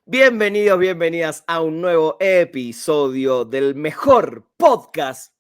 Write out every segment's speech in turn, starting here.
Bienvenidos, bienvenidas a un nuevo episodio del mejor podcast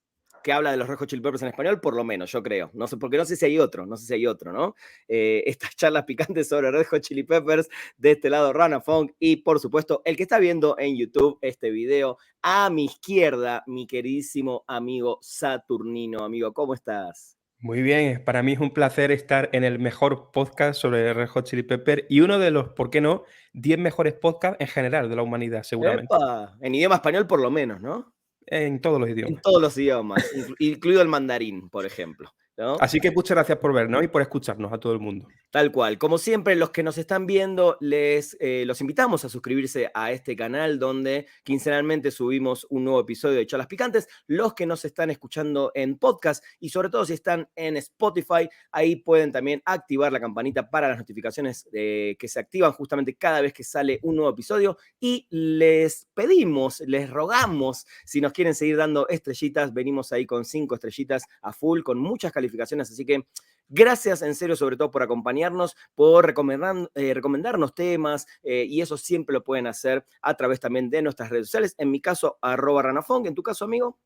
que habla de los Red Hot Chili Peppers en español, por lo menos, yo creo. No sé, porque no sé si hay otro, ¿no? Estas charlas picantes sobre Red Hot Chili Peppers, de este lado Rana Funk, y por supuesto, el que está viendo en YouTube este video, a mi izquierda, mi queridísimo amigo Saturnino. Amigo, ¿cómo estás? Muy bien, para mí es un placer estar en el mejor podcast sobre Red Hot Chili Pepper y uno de los, ¿por qué no?, 10 mejores podcasts en general de la humanidad, seguramente, ¡Epa! En idioma español por lo menos, ¿no? en todos los En idiomas. todos los idiomas, incluido el mandarín, por ejemplo, ¿no? Así que muchas gracias por vernos y por escucharnos a todo el mundo. Tal cual. Como siempre, los que nos están viendo, los invitamos a suscribirse a este canal donde quincenalmente subimos un nuevo episodio de Charlas Picantes. Los que nos están escuchando en podcast y sobre todo si están en Spotify, ahí pueden también activar la campanita para las notificaciones que se activan justamente cada vez que sale un nuevo episodio. Y les pedimos, les rogamos, si nos quieren seguir dando estrellitas, venimos ahí con 5 estrellitas a full, con muchas calificaciones, así que gracias en serio, sobre todo por acompañarnos, por recomendarnos temas, y eso siempre lo pueden hacer a través también de nuestras redes sociales. En mi caso, @ranafong. En tu caso, amigo.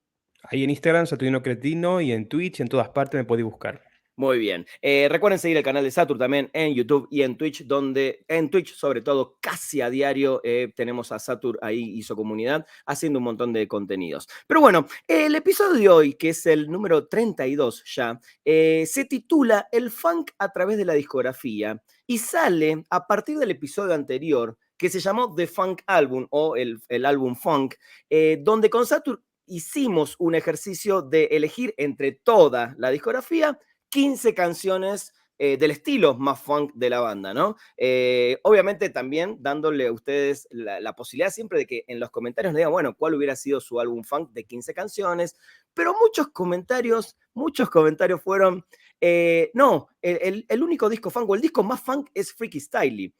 Ahí en Instagram, Saturnino Cretino, y en Twitch, en todas partes me podéis buscar. Muy bien. Recuerden seguir el canal de Satur también en YouTube y en Twitch, donde en Twitch, sobre todo, casi a diario tenemos a Satur ahí y su comunidad haciendo un montón de contenidos. Pero bueno, el episodio de hoy, que es el número 32 ya, se titula El funk a través de la discografía y sale a partir del episodio anterior que se llamó The Funk Album o el álbum Funk, donde con Satur hicimos un ejercicio de elegir entre toda la discografía 15 canciones del estilo más funk de la banda, ¿no? Obviamente también dándole a ustedes la posibilidad siempre de que en los comentarios nos digan, bueno, cuál hubiera sido su álbum funk de 15 canciones, pero muchos comentarios fueron, no, el único disco funk o el disco más funk es Freaky Styley.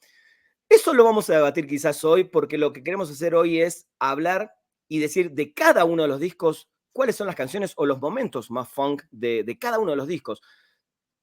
Eso lo vamos a debatir quizás hoy, porque lo que queremos hacer hoy es hablar y decir de cada uno de los discos cuáles son las canciones o los momentos más funk de cada uno de los discos.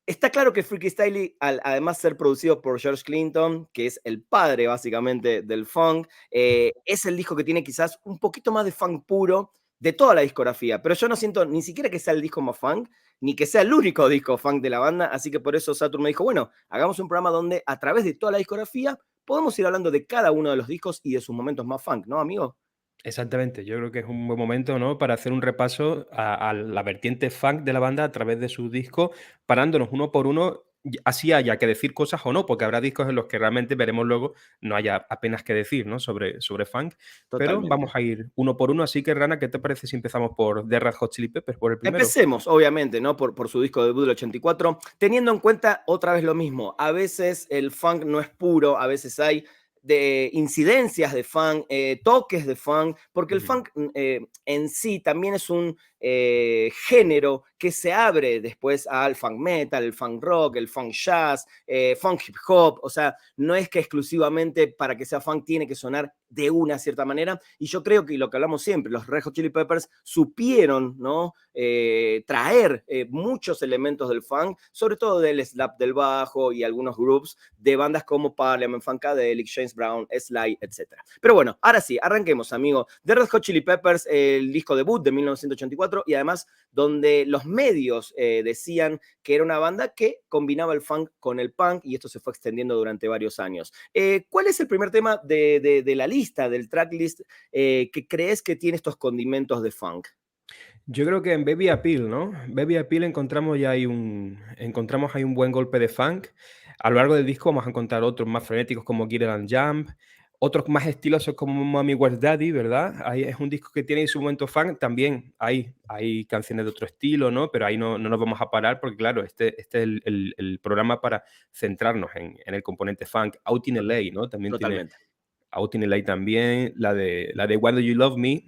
Está claro que Freaky Styley, al además ser producido por George Clinton, que es el padre básicamente del funk, es el disco que tiene quizás un poquito más de funk puro de toda la discografía, pero yo no siento ni siquiera que sea el disco más funk, ni que sea el único disco funk de la banda, así que por eso Saturn me dijo, bueno, hagamos un programa donde a través de toda la discografía podemos ir hablando de cada uno de los discos y de sus momentos más funk, ¿no, amigo? Exactamente, yo creo que es un buen momento, ¿no?, para hacer un repaso a la vertiente funk de la banda a través de sus discos, parándonos uno por uno, así haya que decir cosas o no, porque habrá discos en los que realmente veremos luego no haya apenas que decir, ¿no?, sobre funk, pero Totalmente. vamos a ir uno por uno. Así que, Rana, ¿qué te parece si empezamos por The Red Hot Chili Peppers, por el primero? Empecemos, obviamente, ¿no? Por su disco debut del 84, teniendo en cuenta otra vez lo mismo. A veces el funk no es puro, a veces hay de incidencias de funk, toques de funk, porque el Ujú. funk en sí también es un género que se abre después al funk metal, el funk rock, el funk jazz, funk hip hop, o sea, no es que exclusivamente para que sea funk tiene que sonar de una cierta manera, y yo creo que lo que hablamos siempre, los Red Hot Chili Peppers supieron, ¿no? Traer muchos elementos del funk, sobre todo del slap del bajo y algunos groups de bandas como Parliament, Funkadelic, James Brown, Sly, etc. Pero bueno, ahora sí, arranquemos, amigo. The Red Hot Chili Peppers, el disco debut de 1984, y además donde los medios decían que era una banda que combinaba el funk con el punk, y esto se fue extendiendo durante varios años. ¿Cuál es el primer tema de la lista, del tracklist, que crees que tiene estos condimentos de funk? Yo creo que en Baby Appeal, ¿no? Baby Appeal encontramos ahí un buen golpe de funk. A lo largo del disco vamos a encontrar otros más frenéticos como Get It and Jump, otros más estilosos como Mommy Where's Daddy, ¿verdad? Ahí es un disco que tiene su momento funk. También hay canciones de otro estilo, ¿no? Pero ahí no nos vamos a parar porque, claro, este es el programa para centrarnos en el componente funk. Out in LA, ¿no? También tiene Totalmente. Out in LA también. La de Why Do You Love Me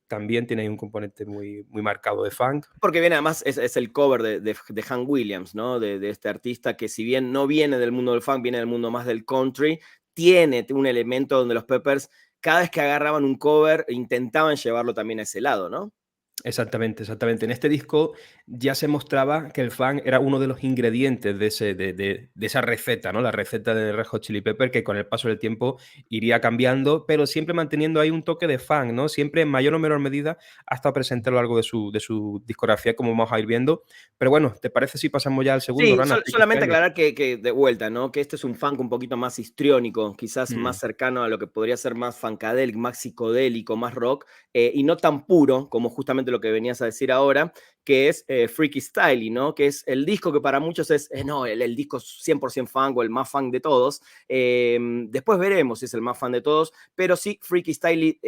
también tiene ahí un componente muy, muy marcado de funk. Porque viene además, es el cover de Hank Williams, ¿no? De este artista que si bien no viene del mundo del funk, viene del mundo más del country, tiene un elemento donde los Peppers, cada vez que agarraban un cover, intentaban llevarlo también a ese lado, ¿no? Exactamente, exactamente. En este disco ya se mostraba que el funk era uno de los ingredientes de esa receta, ¿no? La receta de Red Hot Chili Pepper, que con el paso del tiempo iría cambiando, pero siempre manteniendo ahí un toque de funk, ¿no? Siempre en mayor o menor medida hasta presente a lo largo de su discografía, como vamos a ir viendo. Pero bueno, ¿te parece si pasamos ya al segundo, Sí, Rana? solamente aclarar que de vuelta, ¿no? Que este es un funk un poquito más histriónico, quizás más Mm, cercano a lo que podría ser más funkadelic, más psicodélico, más rock, y no tan puro como justamente lo que venías a decir ahora, que es Freaky Styley, ¿no? Que es el disco que para muchos es, no, el disco 100% funk o el más funk de todos. Después veremos si es el más fan de todos, pero sí, Freaky Styley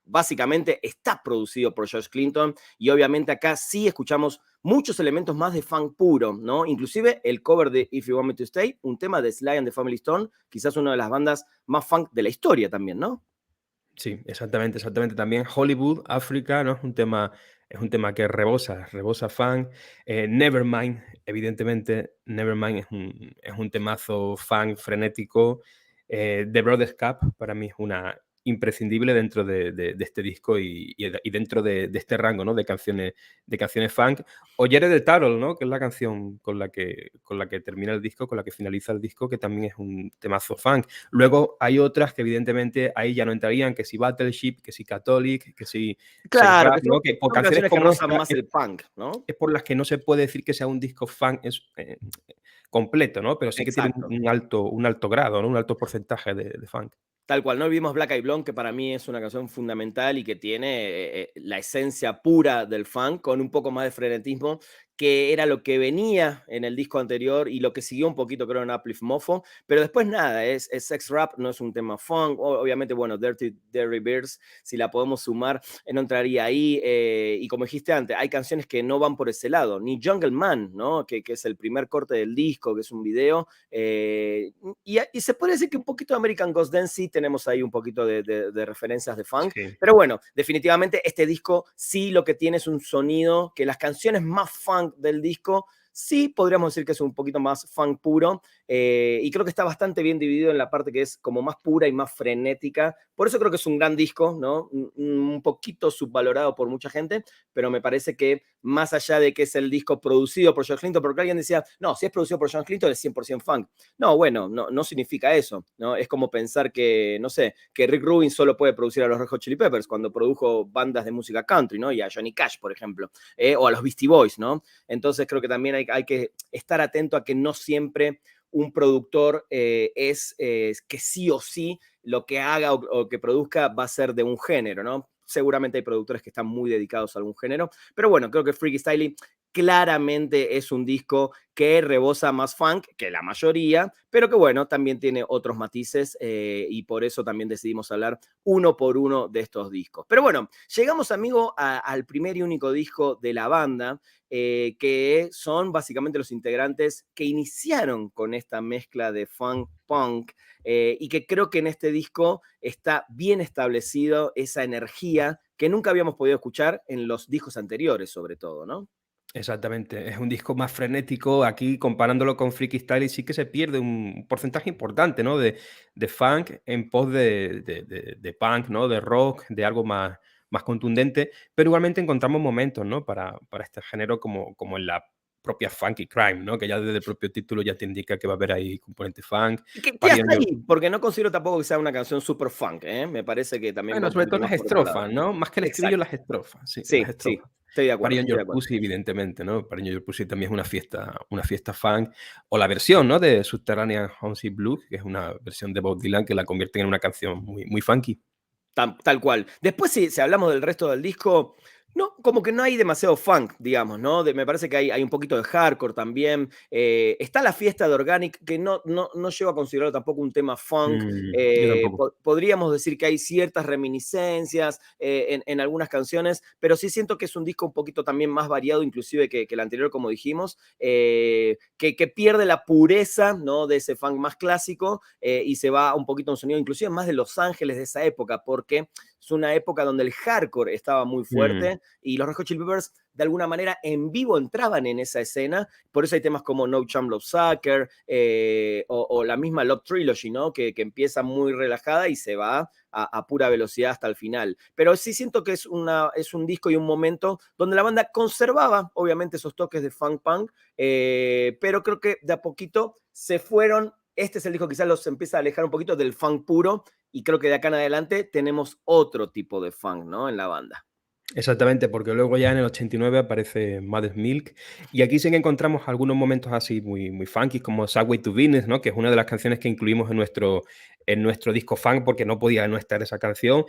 básicamente está producido por George Clinton y obviamente acá sí escuchamos muchos elementos más de funk puro, ¿no? Inclusive el cover de If You Want Me to Stay, un tema de Sly and the Family Stone, quizás una de las bandas más funk de la historia también, ¿no? sí, exactamente, exactamente. También Hollywood, África, ¿no? Es un tema que rebosa funk. Nevermind, evidentemente, Nevermind es un temazo funk frenético. The Brothers Cup para mí es una imprescindible dentro de este disco y dentro de este rango, ¿no? De canciones funk. O Jared the Turtle, ¿no? Que es la canción con la que termina el disco, con la que finaliza el disco, que también es un temazo funk. Luego hay otras que evidentemente ahí ya no entrarían, que si Battleship, que si Catholic, que si Sex Claro, Rap, que ¿no? Que por son canciones canciones que como rozan esta más el punk, ¿no? es por las que no se puede decir que sea un disco funk completo, ¿no? Pero sí que tiene un Exacto. un alto un alto grado, ¿no? Un alto porcentaje de funk. Tal cual, no olvidemos Black Eyed Blonde, que para mí es una canción fundamental y que tiene la esencia pura del funk, con un poco más de frenetismo, que era lo que venía en el disco anterior y lo que siguió un poquito, creo, en Uplift Mofo. Pero después nada, es sex rap, no es un tema funk. Obviamente, bueno, Dirty Dirty Birds, si la podemos sumar, no entraría ahí. Y como dijiste antes, hay canciones que no van por ese lado, ni Jungle Man, ¿no? Que es el primer corte del disco, que es un video. Y se puede decir que un poquito de American Ghost Dance sí tenemos ahí un poquito de referencias de funk, Sí. pero bueno, definitivamente este disco sí lo que tiene es un sonido que las canciones más funk del disco sí podríamos decir que es un poquito más funk puro, y creo que está bastante bien dividido en la parte que es como más pura y más frenética. Por eso creo que es un gran disco, ¿no? Un poquito subvalorado por mucha gente, pero me parece que más allá de que es el disco producido por George Clinton, porque alguien decía, no, si es producido por George Clinton es 100% funk. No, bueno, no significa eso, ¿no? Es como pensar que, no sé, que Rick Rubin solo puede producir a los Red Hot Chili Peppers cuando produjo bandas de música country, ¿no? Y a Johnny Cash, por ejemplo, o a los Beastie Boys, ¿no? Entonces creo que también hay que estar atento a que no siempre un productor es que sí o sí lo que haga o que produzca va a ser de un género, ¿no? Seguramente hay productores que están muy dedicados a algún género, pero bueno, creo que Freaky Styley claramente es un disco que rebosa más funk que la mayoría, pero que bueno, también tiene otros matices, y por eso también decidimos hablar uno por uno de estos discos. Pero bueno, llegamos, amigo, al primer y único disco de la banda, que son básicamente los integrantes que iniciaron con esta mezcla de funk punk, y que creo que en este disco está bien establecido esa energía que nunca habíamos podido escuchar en los discos anteriores, sobre todo, ¿no? Exactamente, es un disco más frenético. Aquí, comparándolo con Freaky Style, sí que se pierde un porcentaje importante, ¿no? De funk en pos de punk, ¿no? De rock, de algo más contundente, pero igualmente encontramos momentos, ¿no? Para este género como en la propia Funky Crime, ¿no? Que ya desde el propio título ya te indica que va a haber ahí componente funk. Que Party on hasta Your ahí, porque no considero tampoco que sea una canción super funk, ¿eh? Me parece que también va Bueno, un sobre poquito todo más las por otro lado. estrofas, ¿no? Más que el estribillo, Exacto. las estrofas, sí, las Sí, sí, estrofas. estoy de Party acuerdo, on estoy de Your acuerdo. Pussy, evidentemente, ¿no? Party on Your Pussy también es una fiesta funk. O la versión, ¿no? De Subterranean Homesick Blues, que es una versión de Bob Dylan que la convierten en una canción muy, muy funky. Tal cual. Después, si hablamos del resto del disco, no, como que no hay demasiado funk, digamos, ¿no? Me parece que hay un poquito de hardcore también. Está la fiesta de Organic, que no llego a considerarlo tampoco un tema funk. Yo tampoco. Podríamos decir que hay ciertas reminiscencias en algunas canciones, pero sí siento que es un disco un poquito también más variado, inclusive que el anterior, como dijimos, que pierde la pureza, ¿no? De ese funk más clásico, y se va un poquito a un sonido inclusive más de Los Ángeles de esa época, porque es una época donde el hardcore estaba muy Mm, fuerte, y los Red Hot Chili Peppers de alguna manera en vivo entraban en esa escena, por eso hay temas como No Champ Love Sucker o la misma Love Trilogy, ¿no? Que empieza muy relajada y se va a pura velocidad hasta el final. Pero sí siento que es un disco y un momento donde la banda conservaba, obviamente, esos toques de funk punk, pero creo que de a poquito se fueron. Este es el disco que quizás los empieza a alejar un poquito del funk puro y creo que de acá en adelante tenemos otro tipo de funk, ¿no? En la banda. Exactamente, porque luego ya en el 89 aparece Mother's Milk y aquí sí que encontramos algunos momentos así muy, muy funky como Subway to Venus, ¿no? Que es una de las canciones que incluimos en nuestro disco funk porque no podía no estar esa canción.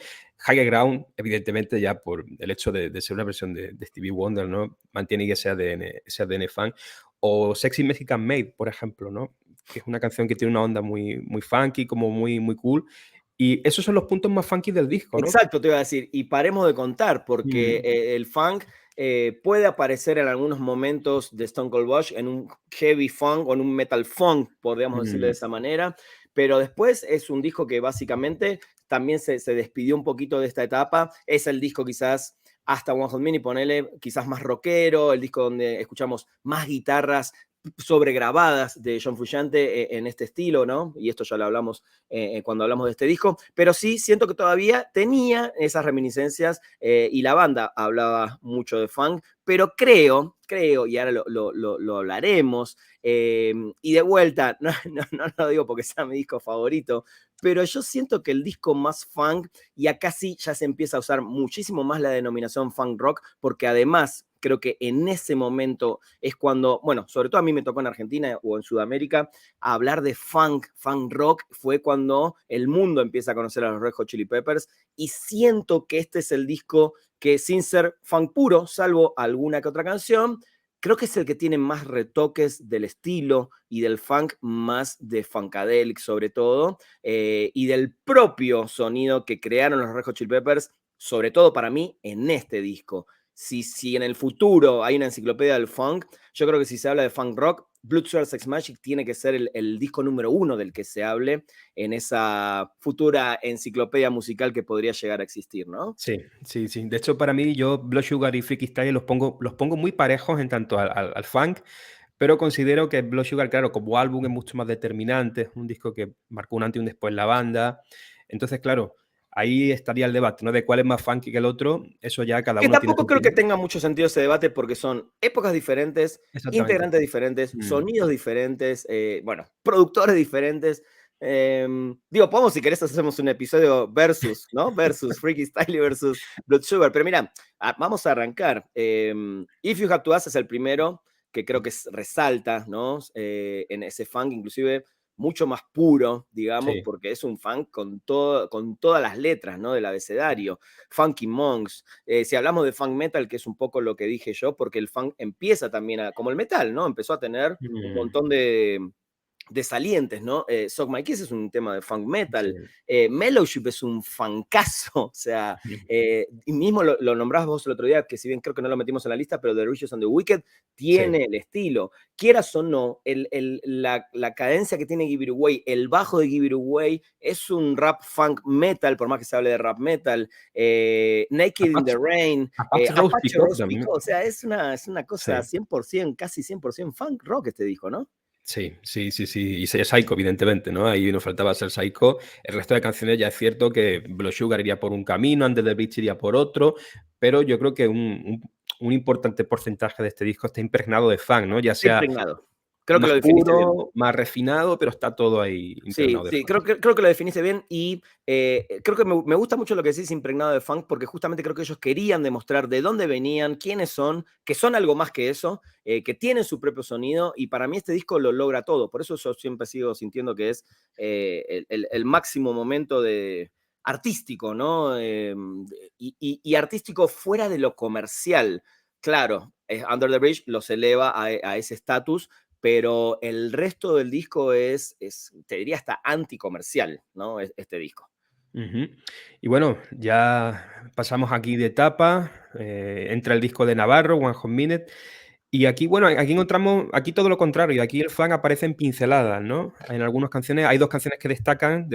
Higher Ground, evidentemente ya por el hecho de ser una versión de Stevie Wonder, ¿no? Mantiene ese ADN funk. O Sexy Mexican Maid, por ejemplo, ¿no? Que es una canción que tiene una onda muy, muy funky, como muy, muy cool. Y esos son los puntos más funky del disco, ¿no? Exacto, te iba a decir, y paremos de contar, porque Mm, el funk puede aparecer en algunos momentos de Stone Cold Bush en un heavy funk o en un metal funk, podríamos decirlo de mm. esa manera, pero después es un disco que básicamente también se despidió un poquito de esta etapa, es el disco quizás hasta One Hot Minute, ponele quizás más rockero, el disco donde escuchamos más guitarras sobregrabadas de John Frusciante en este estilo, ¿no? Y esto ya lo hablamos cuando hablamos de este disco, pero sí siento que todavía tenía esas reminiscencias y la banda hablaba mucho de funk, pero creo, y ahora lo hablaremos, y de vuelta, no lo digo porque sea mi disco favorito, pero yo siento que el disco más funk, y acá sí ya se empieza a usar muchísimo más la denominación funk rock, porque además creo que en ese momento es cuando, bueno, sobre todo a mí me tocó en Argentina o en Sudamérica, a hablar de funk rock, fue cuando el mundo empieza a conocer a los Red Hot Chili Peppers y siento que este es el disco que sin ser funk puro, salvo alguna que otra canción, creo que es el que tiene más retoques del estilo y del funk, más de funkadelic sobre todo, y del propio sonido que crearon los Red Hot Chili Peppers, sobre todo para mí en este disco. Si en el futuro hay una enciclopedia del funk, yo creo que si se habla de funk rock, Blood Sugar Sex Magic tiene que ser el disco número uno del que se hable en esa futura enciclopedia musical que podría llegar a existir, ¿no? Sí, sí, sí. De hecho, para mí, yo Blood Sugar y Freaky Style los pongo muy parejos en tanto al funk, pero considero que Blood Sugar, claro, como álbum es mucho más determinante, es un disco que marcó un antes y un después en la banda. Entonces, claro, ahí estaría el debate, ¿no? De cuál es más funky que el otro. Eso ya cada Que uno tiene su tampoco creo que opinión. tenga mucho sentido ese debate porque son épocas diferentes, Exactamente. integrantes diferentes, Mm, sonidos diferentes, bueno, productores diferentes. Digo, podemos, si querés, hacemos un episodio versus, ¿no? Versus Freaky Style versus Blood Sugar. Pero mira, vamos a arrancar. If You Have to Us es el primero que creo que resalta, ¿no? En ese funk, inclusive mucho más puro, digamos, sí. porque es un funk con todas las letras, ¿no? Del abecedario. Funky Monks, si hablamos de funk metal, que es un poco lo que dije yo, porque el funk empieza también como el metal, ¿no? Empezó a tener un Mm, montón de salientes, ¿no? Suck My Kiss es un tema de funk metal, sí. Mellowship es un funkazo, o sea, Mm, y mismo lo nombrabas vos el otro día, que si bien creo que no lo metimos en la lista, pero The Riches and the Wicked sí. tiene el estilo. Quieras o no, la cadencia que tiene Give It Away, el bajo de Give It Away, es un rap funk metal, por más que se hable de rap metal, Naked in the Apache, Rain, Apache Rose Apache Picot Rose también. Pico, o sea, es una cosa Sí. 100%, casi 100% funk rock este disco, ¿no? Sí, sí, sí, sí. Y ser Psycho, evidentemente, ¿no? Ahí nos faltaba ser Psycho. El resto de canciones ya es cierto que Blood Sugar iría por un camino, Under the Bridge iría por otro, pero yo creo que un importante porcentaje de este disco está impregnado de funk, ¿no? Ya Está sea impregnado. Creo que más lo definiste bien. puro, más refinado, pero está todo ahí Sí, impregnado de sí, funk. creo que lo definiste bien y creo que me gusta mucho lo que decís impregnado de funk porque justamente creo que ellos querían demostrar de dónde venían, quiénes son, que son algo más que eso, que tienen su propio sonido y para mí este disco lo logra todo. Por eso yo siempre sigo sintiendo que es el máximo momento artístico, ¿no? Y artístico fuera de lo comercial. Claro, Under the Bridge los eleva a ese estatus, pero el resto del disco te diría, hasta anticomercial, ¿no? Este disco. Ujú. Y bueno, ya pasamos aquí de etapa, entra el disco de Navarro, One Hot Minute. Y aquí, bueno, aquí encontramos, aquí todo lo contrario, aquí el funk aparece en pinceladas, ¿no? En algunas canciones, hay dos canciones que destacan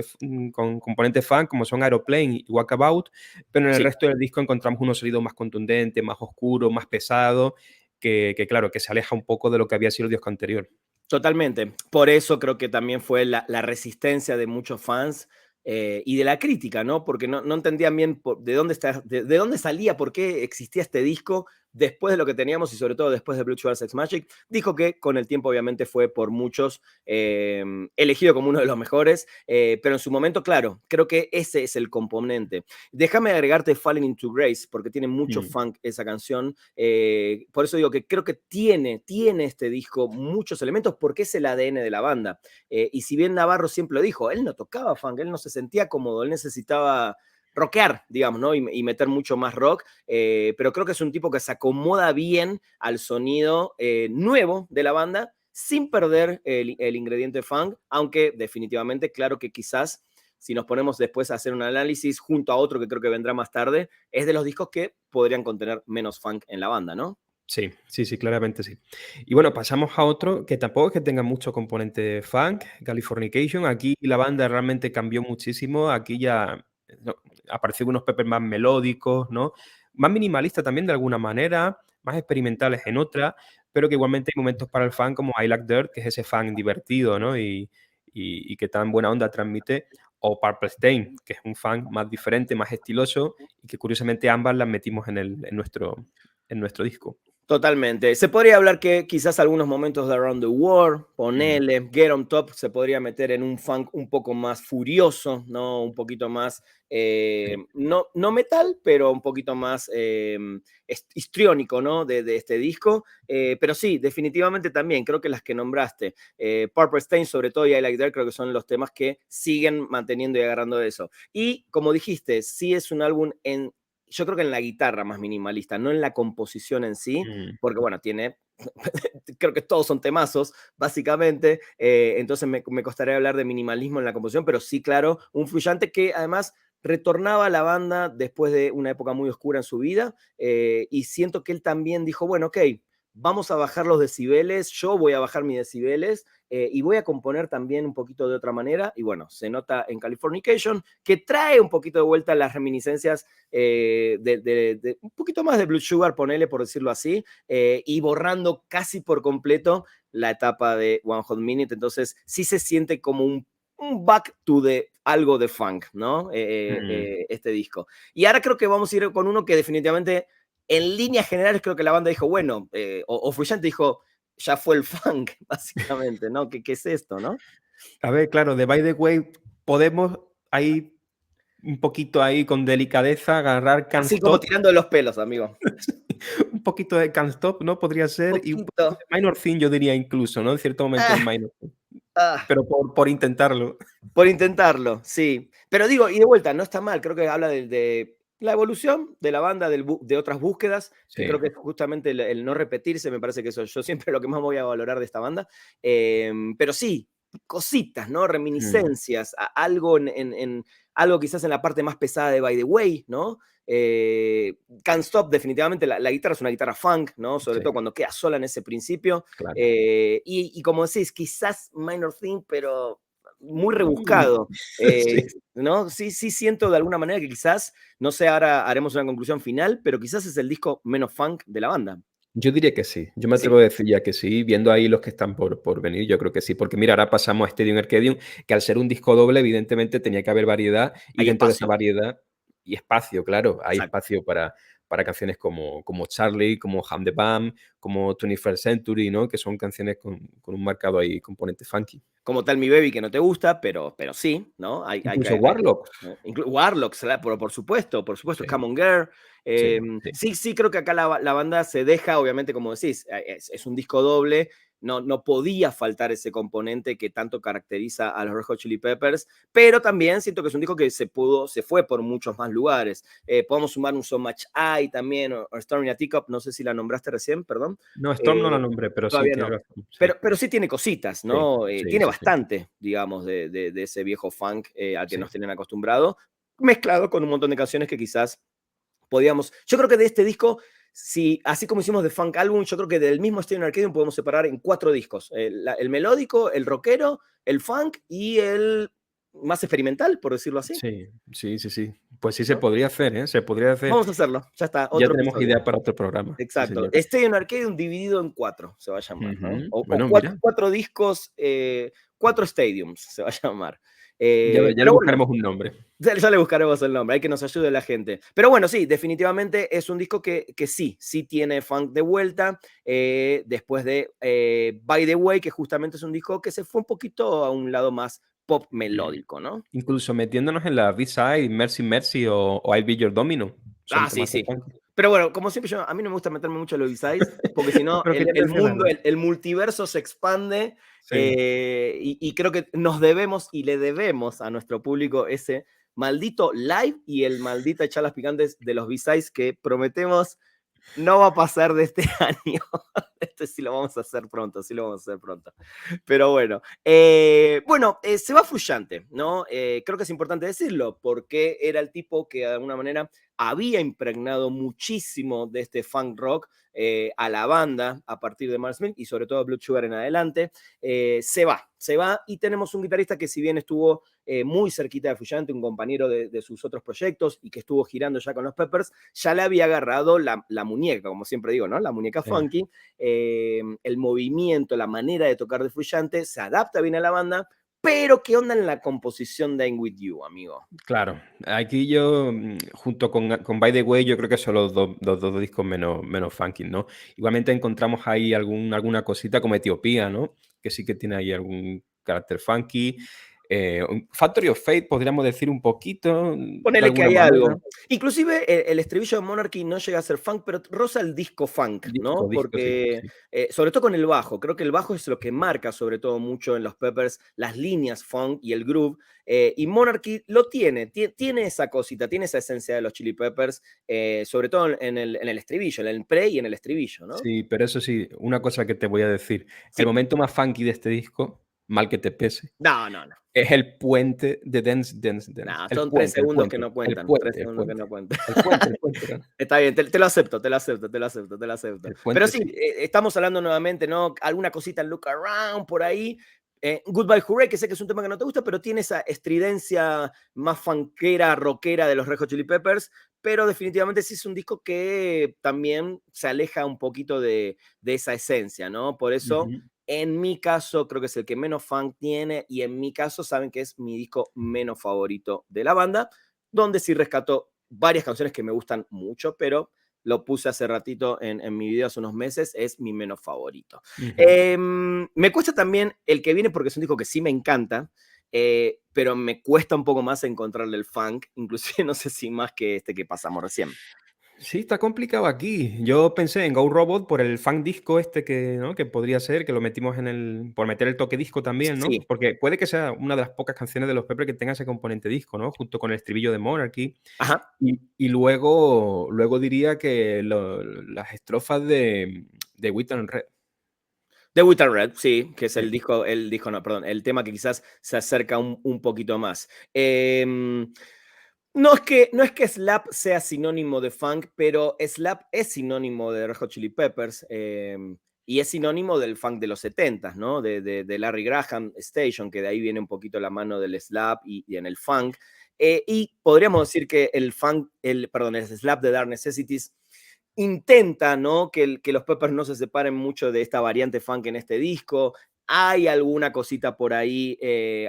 con componentes funk, como son Aeroplane y Walkabout, pero en el Sí. resto del disco encontramos unos sonidos más contundentes, más oscuros, más pesados, claro, que se aleja un poco de lo que había sido el disco anterior. Totalmente. Por eso creo que también fue la resistencia de muchos fans y de la crítica, ¿no? Porque no entendían bien de dónde, de dónde salía, por qué existía este disco después de lo que teníamos y sobre todo después de Blue Sugar Sex Magic. Dijo que con el tiempo obviamente fue por muchos elegido como uno de los mejores, pero en su momento, claro, creo que ese es el componente. Déjame agregarte Falling into Grace, porque tiene mucho Mm. funk esa canción. Por eso digo que creo que tiene este disco muchos elementos porque es el ADN de la banda. Y si bien Navarro siempre lo dijo, él no tocaba funk, él no se sentía cómodo, él necesitaba rockear, digamos, ¿no? Y meter mucho más rock, pero creo que es un tipo que se acomoda bien al sonido nuevo de la banda sin perder el ingrediente funk, aunque definitivamente, claro que quizás si nos ponemos después a hacer un análisis junto a otro que creo que vendrá más tarde, es de los discos que podrían contener menos funk en la banda, ¿no? Sí, sí, sí, claramente sí. Y bueno, pasamos a otro que tampoco es que tenga mucho componente funk, Californication. Aquí la banda realmente cambió muchísimo. Aquí ya no, aparecieron unos Peppers más melódicos, ¿no? Más minimalistas también de alguna manera, más experimentales en otra, pero que igualmente hay momentos para el fan como I Like Dirt, que es ese fan divertido, ¿no? Y que tan buena onda transmite. O Purple Stain, que es un fan más diferente, más estiloso, y que curiosamente ambas las metimos en nuestro disco. Totalmente. Se podría hablar que quizás algunos momentos de Around the World, Mm, ponele, Get on Top se podría meter en un funk un poco más furioso, ¿no? Un poquito más, sí. no metal, pero un poquito más histriónico, ¿no? De este disco. Pero sí, definitivamente también, creo que las que nombraste, Purple Stain sobre todo y I Like That, creo que son los temas que siguen manteniendo y agarrando eso. Y como dijiste, sí es un álbum yo creo que en la guitarra más minimalista, no en la composición en sí, Mm, porque bueno, tiene, creo que todos son temazos, básicamente, entonces me costaría hablar de minimalismo en la composición, pero sí, claro, un Fluyante que además retornaba a la banda después de una época muy oscura en su vida, y siento que él también dijo, bueno, ok, vamos a bajar los decibeles, yo voy a bajar mis decibeles, y voy a componer también un poquito de otra manera, y bueno, se nota en Californication, que trae un poquito de vuelta las reminiscencias de un poquito más de Blue Sugar, ponele por decirlo así, y borrando casi por completo la etapa de One Hot Minute, entonces sí se siente como un back to the algo de funk, ¿no? mm. Este disco. Y ahora creo que vamos a ir con uno que definitivamente, en líneas generales, creo que la banda dijo, bueno, o Frusciante dijo, ya fue el funk, básicamente, ¿no? ¿Qué es esto, no? A ver, claro, de By the Way podemos ahí un poquito ahí con delicadeza agarrar Can't Así como Stop, tirando los pelos, amigo. un poquito de Can't Stop, ¿no? Podría ser, y un Poquito. poquito de Minor Thing, yo diría incluso, ¿no? En cierto momento de Ah, Minor Thing, ah. pero por intentarlo. Por intentarlo, sí. Pero digo, y de vuelta, no está mal, creo que habla de la evolución de la banda, de otras búsquedas, que Sí. creo que es justamente el no repetirse, me parece que eso yo siempre lo que más voy a valorar de esta banda. Pero sí, cositas, ¿no? Mm, Reminiscencias, algo algo quizás en la parte más pesada de By the Way, ¿no? Can't Stop, definitivamente la guitarra es una guitarra funk, ¿no? Sobre sí, todo cuando queda sola en ese principio. claro. Y como decís, quizás Minor Thing, pero muy Mm, rebuscado, sí. ¿no? Sí, sí siento de alguna manera que quizás, no sé, ahora haremos una conclusión final, pero quizás es el disco menos funk de la banda. Yo diría que sí. Yo me Sí, atrevo a decir ya que sí, viendo ahí los que están por venir, yo creo que sí. Porque mira, ahora pasamos a Stadium Arcadium, que al ser un disco doble, evidentemente tenía que haber variedad, y hay dentro de esa espacio. variedad y espacio, claro, hay Exacto. espacio para canciones como Charlie, como Ham the Bam, como 21st Century, ¿no? Que son canciones con un marcado ahí componente funky. Como tal Mi Baby que no te gusta, pero sí, ¿no? Incluso Warlock. Warlocks, por supuesto, Sí, Come On Girl. sí, sí, Sí, sí, creo que acá la banda se deja, obviamente, como decís, es un disco doble, no podía faltar ese componente que tanto caracteriza a los Red Hot Chili Peppers, pero también siento que es un disco que se fue por muchos más lugares. Podemos sumar un So Much I también, o Storm in a Teacup, no sé si la nombraste recién, perdón. No, Storm no la Eh, nombré, pero sí, Todavía tienes no. razón. Sí, Pero sí tiene cositas, sí, ¿no? sí, Tiene sí, sí, bastante, digamos, de ese viejo funk al que sí. nos tienen acostumbrado, mezclado con un montón de canciones que quizás podíamos. Yo creo que de este disco si, así como hicimos de Funk Album, yo creo que del mismo Stadium Arcadium podemos separar en 4 discos. El melódico, el rockero, el funk y el más experimental, por decirlo así, Sí, sí, sí, sí. Pues sí se ¿no? podría hacer, ¿eh? Se podría hacer. Vamos a hacerlo, ya está, Ya otro tenemos episodio. idea para otro programa. Sí, Exacto. señor. Stadium Arcadium dividido en 4 se va a llamar, ¿no? Ujú. O Bueno, cuatro, mira, discos, 4 stadiums se va a llamar. ya le Pero bueno, buscaremos un nombre. ya le buscaremos el nombre, hay que nos ayude la gente. Pero bueno, sí, definitivamente es un disco que sí tiene funk de vuelta, después de By the Way, que justamente es un disco que se fue un poquito a un lado más pop Mm. melódico, ¿no? Incluso metiéndonos en la B-side, Mercy Mercy o I'll Be Your Domino. Son Ah, sí, temas de sí. funk. Pero bueno, como siempre, a mí no me gusta meterme mucho en los B-sides, porque si no, Pero quería el mundo, mencionarlo. el multiverso se expande, Sí. y creo que nos debemos y le debemos a nuestro público ese maldito live y el maldita charlas picantes de los B-sides que prometemos no va a pasar de este año. Este sí lo vamos a hacer pronto, sí lo vamos a hacer pronto. Pero bueno, se va Frusciante, ¿no? Creo que es importante decirlo, porque era el tipo que de alguna manera había impregnado muchísimo de este funk rock a la banda a partir de Mark Smith y sobre todo Blood Sugar en adelante. Se va y tenemos un guitarrista que si bien estuvo muy cerquita de Frusciante, un compañero de sus otros proyectos y que estuvo girando ya con los Peppers, ya le había agarrado la muñeca, como siempre digo, ¿no? La muñeca Sí. funky, el movimiento, la manera de tocar de Frusciante, se adapta bien a la banda, pero ¿qué onda en la composición de I'm With You, amigo? Claro, aquí yo, junto con By the Way, yo creo que son los dos discos menos funky, ¿no? Igualmente encontramos ahí alguna cosita como Etiopía, ¿no? Que sí que tiene ahí algún carácter funky. Factory of Fate, podríamos decir un poquito, de Ponele que alguna hay manera. algo. Inclusive el estribillo de Monarchy no llega a ser funk, pero roza el disco funk, ¿no? Disco, sí, Porque, sí. sobre todo con el bajo, creo que el bajo es lo que marca sobre todo mucho en los Peppers las líneas funk y el groove, y Monarchy lo tiene esa cosita, tiene esa esencia de los Chili Peppers, sobre todo en el estribillo, en el pre y en el estribillo, ¿no? Sí, pero eso sí, una cosa que te voy a decir. El Sí. momento más funky de este disco, mal que te pese, No, no, no. es el puente de Dance, Dance, Dance. No, El son 3 puente, el segundos que puente, no el cuentan, 3 puente, el segundos que no puente. cuentan. El puente, ¿no? Está bien, te lo acepto, te lo acepto, te lo acepto, te lo acepto. El Pero puente sí, sí. estamos hablando nuevamente, ¿no? Alguna cosita en Look Around por ahí. Goodbye Hooray, que sé que es un tema que no te gusta, pero tiene esa estridencia más funkera, rockera de los Red Hot Chili Peppers, pero definitivamente sí es un disco que también se aleja un poquito de esa esencia, ¿no? Por eso, Ujú. en mi caso, creo que es el que menos funk tiene y en mi caso saben que es mi disco menos favorito de la banda, donde sí rescato varias canciones que me gustan mucho, pero lo puse hace ratito en mi video hace unos meses, es mi menos favorito. Ujú. Me cuesta también el que viene porque es un disco que sí me encanta, pero me cuesta un poco más encontrarle el funk, inclusive no sé si más que este que pasamos recién. Sí, está complicado aquí. Yo pensé en Go Robot por el fan disco este que, ¿no? Que podría ser, que lo metimos por meter el toque disco también, ¿no? Sí, Porque puede que sea una de las pocas canciones de los Peppers que tenga ese componente disco, ¿no? Junto con el estribillo de Monarchy. ajá. Y luego diría que las estrofas de Wheat and Red. The Wither Red, sí, que es Sí. no, perdón, el tema que quizás se acerca un poquito más. No es que Slap sea sinónimo de funk, pero Slap es sinónimo de Red Hot Chili Peppers, y es sinónimo del funk de los 70s, ¿no? De Larry Graham Station, que de ahí viene un poquito la mano del slap y en el funk. Y podríamos decir que el slap de Dark Necessities intenta, ¿no? Que los Peppers no se separen mucho de esta variante funk en este disco. Hay alguna cosita por ahí,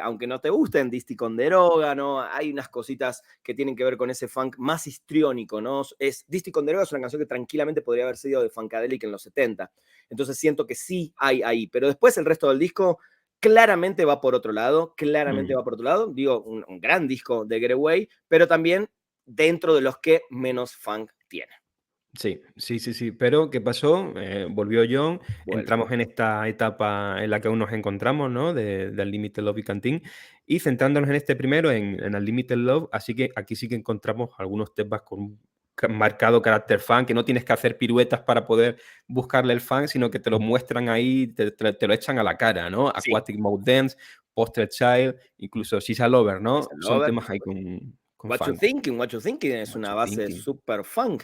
aunque no te gusten, Disty con Deroga, ¿no? Hay unas cositas que tienen que ver con ese funk más histriónico, ¿no? Disty con Deroga es una canción que tranquilamente podría haber sido de Funkadelic en los 70. Entonces siento que sí hay ahí, pero después el resto del disco claramente va por otro lado, claramente Mm. va por otro lado. Digo, un gran disco de Getaway, pero también dentro de los que menos funk tiene. Sí, sí, sí, sí. Pero, ¿qué pasó? Volvió John, Vuelve. entramos en esta etapa en la que aún nos encontramos, ¿no? De Unlimited Love y Canteen. Y centrándonos en este primero, en Unlimited Love, así que aquí sí que encontramos algunos temas con un marcado carácter fan, que no tienes que hacer piruetas para poder buscarle el fan, sino que te lo muestran ahí, te lo echan a la cara, ¿no? Sí, Aquatic Mode Dance, Poster Child, incluso She's a Lover, es ¿no? el Son Lover, temas por ahí supuesto. con What You funk. Thinking, What You Thinking es What una You base Thinking. super funk.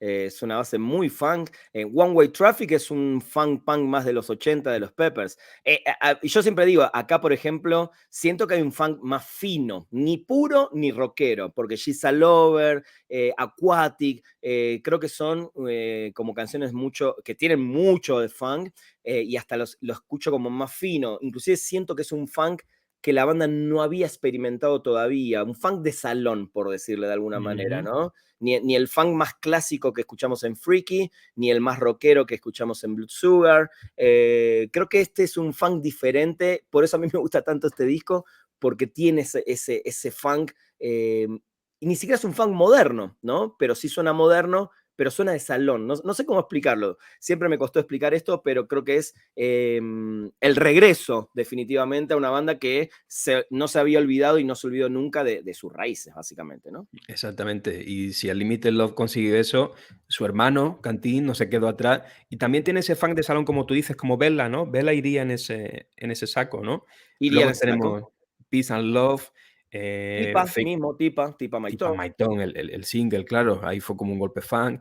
Es una base muy funk. One Way Traffic es un funk punk más de los 80 de los Peppers. Y yo siempre digo, acá por ejemplo, siento que hay un funk más fino, ni puro ni rockero, porque She's a Lover, Aquatic, creo que son como canciones que tienen mucho de funk, y hasta lo escucho como más fino. Inclusive siento que es un funk que la banda no había experimentado todavía, un funk de salón, por decirle de alguna manera, Ujú. ¿no? Ni el funk más clásico que escuchamos en Freaky, ni el más rockero que escuchamos en Blood Sugar. Creo que este es un funk diferente, por eso a mí me gusta tanto este disco, porque tiene ese funk, y ni siquiera es un funk moderno, ¿no? Pero sí suena moderno, pero suena de salón. No sé cómo explicarlo. Siempre me costó explicar esto, pero creo que es el regreso definitivamente a una banda que no se había olvidado y no se olvidó nunca de sus raíces, básicamente, ¿no? Exactamente. Y si el Limited Love consiguió eso, su hermano, Cantín, no se quedó atrás. Y también tiene ese fan de salón, como tú dices, como Bella, ¿no? Bella iría en ese saco, ¿no? Iría en Luego ese saco. tenemos Peace and Love, Tipa, Fake, mismo, Tipa Tipa Maitó. My Tongue, el single, claro, ahí fue como un golpe fan.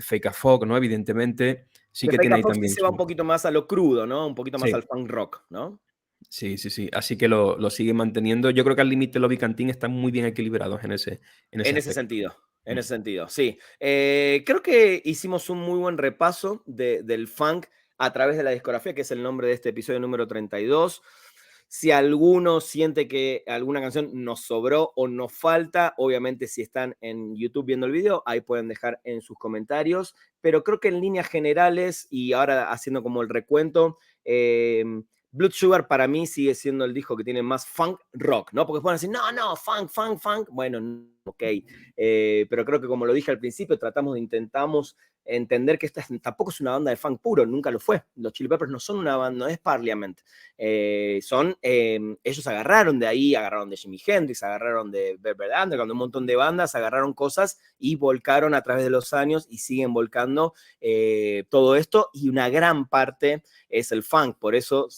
Fake as Folk, ¿no? Evidentemente, sí Que que Fake tiene ahí Fox sí también se va un su... poquito más a lo crudo, ¿no? Un poquito más al Sí, funk rock, ¿no? sí, sí, sí. Así que lo sigue manteniendo. Yo creo que al Limited Love y Cantín están muy bien equilibrados en ese En ese aspecto. sentido, Mm. sí. Creo que hicimos un muy buen repaso del funk a través de la discografía, que es el nombre de este episodio número 32. Si alguno siente que alguna canción nos sobró o nos falta, obviamente si están en YouTube viendo el video, ahí pueden dejar en sus comentarios, pero creo que en líneas generales, y ahora haciendo como el recuento, Blood Sugar para mí sigue siendo el disco que tiene más funk rock, ¿no? Porque pueden decir, no, funk. Bueno, ok. Pero creo que como lo dije al principio, intentamos entender que esta tampoco es una banda de funk puro, nunca lo fue. Los Chili Peppers no son una banda, no es Parliament. Ellos agarraron de ahí, agarraron de Jimi Hendrix, agarraron de Velvet Underground, un montón de bandas, agarraron cosas y volcaron a través de los años y siguen volcando todo esto, y una gran parte es el funk. Por eso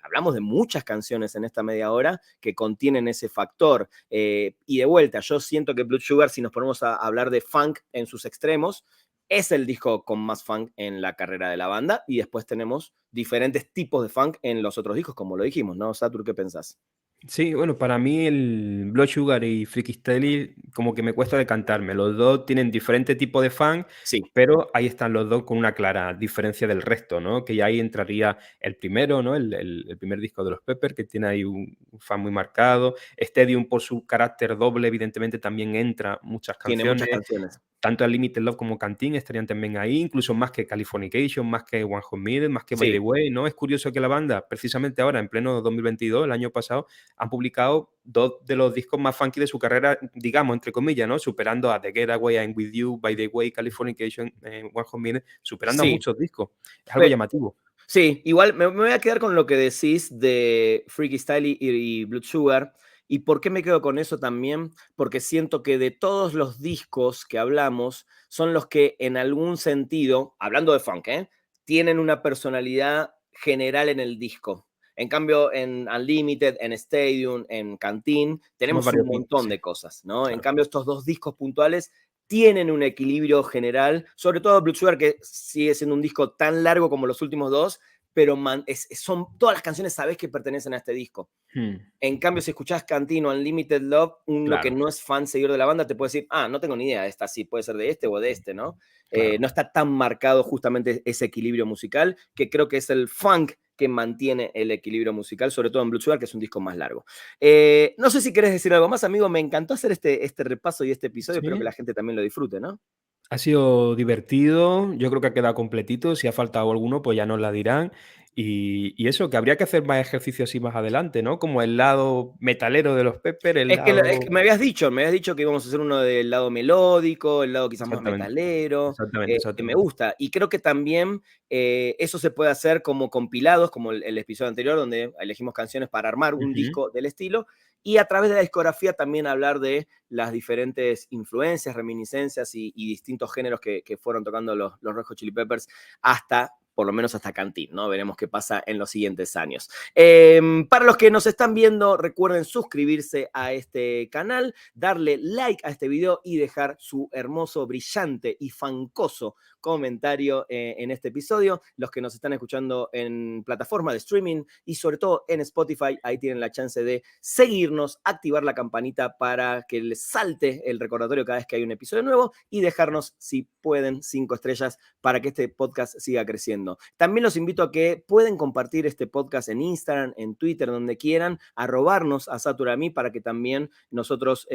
hablamos de muchas canciones en esta media hora que contienen ese factor. Y de vuelta, yo siento que Blood Sugar, si nos ponemos a hablar de funk en sus extremos, es el disco con más funk en la carrera de la banda, y después tenemos diferentes tipos de funk en los otros discos, como lo dijimos, ¿no? Satur, ¿qué pensás? Sí, bueno, para mí el Blood Sugar y Freaky Style como que me cuesta decantarme. Los dos tienen diferente tipo de fan, Sí, pero ahí están los dos con una clara diferencia del resto, ¿no? Que ya ahí entraría el primero, ¿no? El primer disco de los Pepper, que tiene ahí un fan muy marcado. Stadium, por su carácter doble, evidentemente también entra muchas tiene muchas canciones. canciones. Tanto Limited Love como Canteen estarían también ahí, incluso más que Californication, más que One Hot Minute, más que By the Sí, Way, ¿no? Es curioso que la banda, precisamente ahora, en pleno 2022, el año pasado, han publicado dos de los discos más funky de su carrera, digamos, entre comillas, ¿no? Superando a The Getaway, I'm With You, By the Way, Californication, One Hot Minute, superando a sí. muchos discos. Es algo Pe- llamativo. Sí, igual me voy a quedar con lo que decís de Freaky Style y Blood Sugar. ¿Y por qué me quedo con eso también? Porque siento que de todos los discos que hablamos, son los que en algún sentido, hablando de funk, tienen una personalidad general en el disco. En cambio, en Unlimited, en Stadium, en Canteen, Son más tenemos un variopintos, montón sí, de cosas, ¿no? En claro. cambio, estos dos discos puntuales tienen un equilibrio general, sobre todo Blood Sugar, que sigue siendo un disco tan largo como los últimos dos, pero son todas las canciones, sabes que pertenecen a este disco. Hmm, En cambio, si escuchás Cantino, Unlimited Love, uno que claro, no es fan seguidor de la banda te puede decir, no tengo ni idea, esta sí puede ser de este o de este, ¿no? claro. No está tan marcado justamente ese equilibrio musical, que creo que es el funk que mantiene el equilibrio musical, sobre todo en Blue Sugar, que es un disco más largo. No sé si querés decir algo más, amigo. Me encantó hacer este repaso y este episodio. Espero que Sí. la gente también lo disfrute, ¿no? Ha sido divertido, yo creo que ha quedado completito. Si ha faltado alguno, pues ya nos la dirán. Y eso, que habría que hacer más ejercicios así más adelante, ¿no? Como el lado metalero de los Pepper, el Es que lado. me habías dicho que íbamos a hacer uno del lado melódico, el lado quizás más Exactamente, metalero, exactamente, que me exactamente. gusta. Y creo que también eso se puede hacer como compilados, como el episodio anterior, donde elegimos canciones para armar un Ujú. disco del estilo, y a través de la discografía también hablar de las diferentes influencias, reminiscencias y distintos géneros que fueron tocando los Red Hot Chili Peppers hasta por lo menos hasta Cantín, ¿no? Veremos qué pasa en los siguientes años. Para los que nos están viendo, recuerden suscribirse a este canal, darle like a este video y dejar su hermoso, brillante y fancoso comentario en este episodio. Los que nos están escuchando en plataforma de streaming y sobre todo en Spotify, ahí tienen la chance de seguirnos, activar la campanita para que les salte el recordatorio cada vez que hay un episodio nuevo y dejarnos, si pueden, 5 estrellas para que este podcast siga creciendo. También los invito a que pueden compartir este podcast en Instagram, en Twitter, donde quieran, arrobarnos a Satur a mí para que también nosotros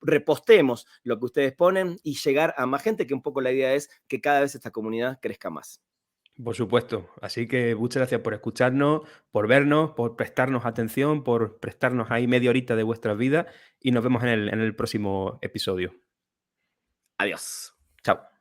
repostemos lo que ustedes ponen y llegar a más gente, que un poco la idea es que cada vez esta comunidad crezca más. Por supuesto. Así que muchas gracias por escucharnos, por vernos, por prestarnos atención, por prestarnos ahí media horita de vuestras vidas y nos vemos en el próximo episodio. Adiós. Chao.